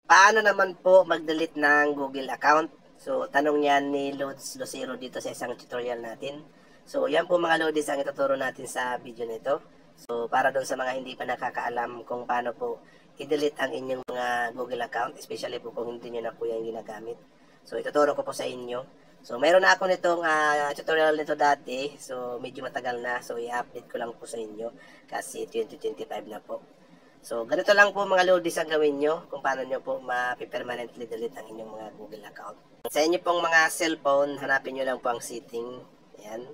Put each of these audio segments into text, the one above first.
Paano naman po mag-delete ng Google account? So, tanong yan ni Lods Lucero dito sa isang tutorial natin. So, yan po mga Lodis ang ituturo natin sa video nito. So, para doon sa mga hindi pa nakakaalam kung paano po i-delete ang inyong mga Google account, especially po kung hindi nyo na po yan ginagamit. So, ituturo ko po sa inyo. So, mayroon na ako nitong tutorial nito dati. So, medyo matagal na. So, i-update ko lang po sa inyo kasi 2025 na po. So, ganito lang po mga Lodis ang gawin nyo kung paano nyo po ma-permanently delete ang inyong mga Google account. Sa inyo pong mga cellphone, hanapin nyo lang po ang setting. Ayan.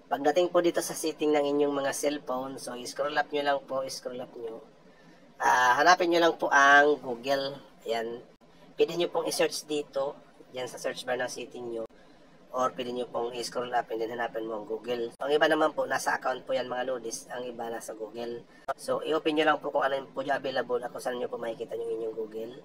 Pagdating po dito sa setting ng inyong mga cellphone, so scroll up nyo lang po, scroll up nyo. Hanapin nyo lang po ang Google. Ayan. Pwede nyo pong i-search dito, dyan sa search bar ng setting nyo. Or pwede nyo pong i-scroll up and then hanapin mo ang Google. So, ang iba naman po, nasa account po yan mga Lodis. Ang iba nasa Google. So, i-open nyo lang po kung alin po yung available at kung saan nyo po makikita yung inyong Google.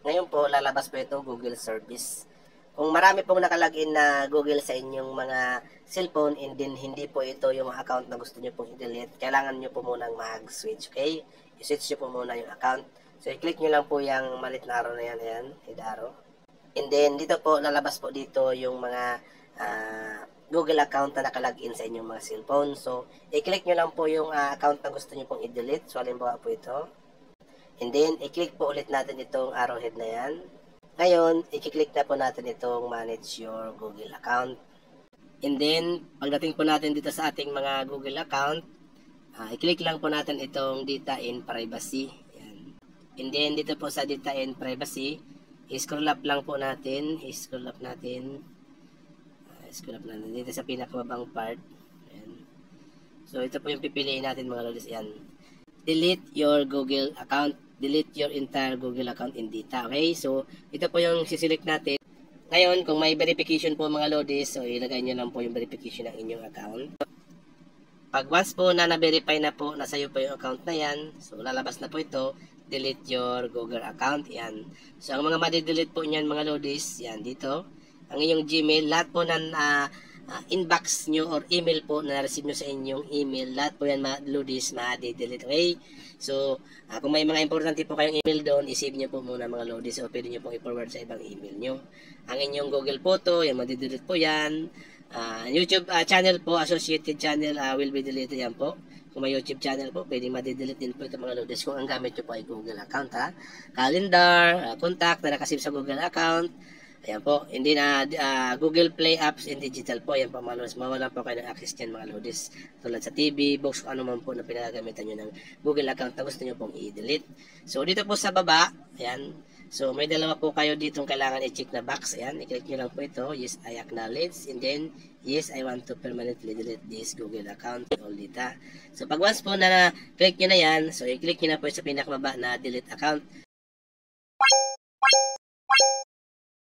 Ngayon po, lalabas po ito, Google Service. Kung marami pong nakalagin na Google sa inyong mga cellphone and then hindi po ito yung account na gusto nyo pong i-delete, kailangan nyo po munang mag-switch, okay? I-switch nyo po muna yung account. So, i-click nyo lang po yung malit na arrow na yan, ayan, head arrow. And then, dito po, lalabas po dito yung mga Google account na nakalagin sa inyong mga cellphone. So, i-click nyo lang po yung account na gusto nyo pong i-delete. So, halimbawa po ito. And then, i-click po ulit natin itong arrowhead na yan. Ngayon, i-click na po natin itong manage your Google account. And then, pagdating po natin dito sa ating mga Google account, i-click lang po natin itong data and privacy. Yan. And then, dito po sa data and privacy, i-scroll up lang po natin. I-scroll up natin. Scroll up natin dito sa pinakababang part. Ayan. So, ito po yung pipiliin natin mga Lodis. Ayan. Delete your Google account. Delete your entire Google account in data. Okay? So, ito po yung siselect natin. Ngayon, kung may verification po mga Lodis, so ilagay nyo lang po yung verification ng inyong account. Pag once po na na-verify na po, nasa iyo po yung account na yan, so lalabas na po ito, delete your Google account. Yan. So, ang mga madidelete po niyan mga Lodis, yan dito. Ang inyong Gmail, lahat po ng inbox nyo or email po na na-receive nyo sa inyong email, lahat po yan Lodis, ma-delete. Okay? So, kung may mga importante po kayong email doon, isave nyo po muna mga Lodis o pwede nyo pong i-forward sa ibang email nyo. Ang inyong Google Photo, yan, ma-delete po yan. YouTube channel po, associated channel will be deleted yan po. Kung may YouTube channel po, pwedeng ma-delete din po ito mga Lodis kung ang gamit nyo po ay Google account. Calendar, contact na nakasave sa Google account. Ayan po, hindi na Google Play apps and digital po. Ayan po mga Lodis, mawala po kayo ng access dyan mga Lodis. Tulad sa TV, box, kung ano man po na pinagagamitan nyo ng Google account na gusto nyo pong i-delete. So dito po sa baba, ayan. So may dalawa po kayo ditong kailangan i-check na box. Ayan, i-click nyo lang po ito. Yes, I acknowledge. And then, yes, I want to permanently delete this Google account. All data. So pag once po na click nyo na yan, so i-click nyo na po sa pinakababa na delete account.